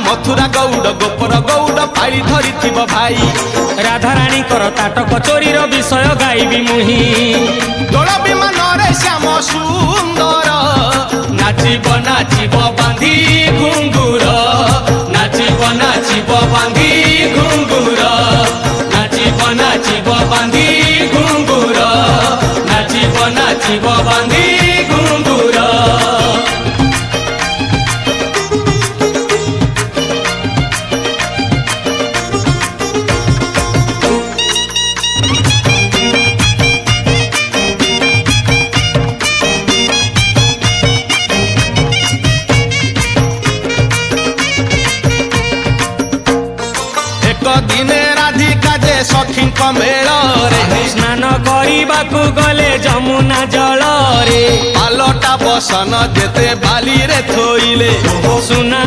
मथुरा गौड़ गोपर गौड़ पाଳି धरिथिब भाई राधाराणी कर ताटक चोरीर विषय गाइबी मुही दोल विमान रे श्याम सुंदर नाचिब नाचिब बांधी घुंगुर नाचिब नाचिब बांधी घुंगुर नाचिब नाचिब बांधी घुंगुर नाचिब नाचिब बांधी घुंगुर दिने राधिका जे सखी मेल रे स्नान करने गले जमुना जल रे पालटा बसन जेते बाली रे थोइले सुना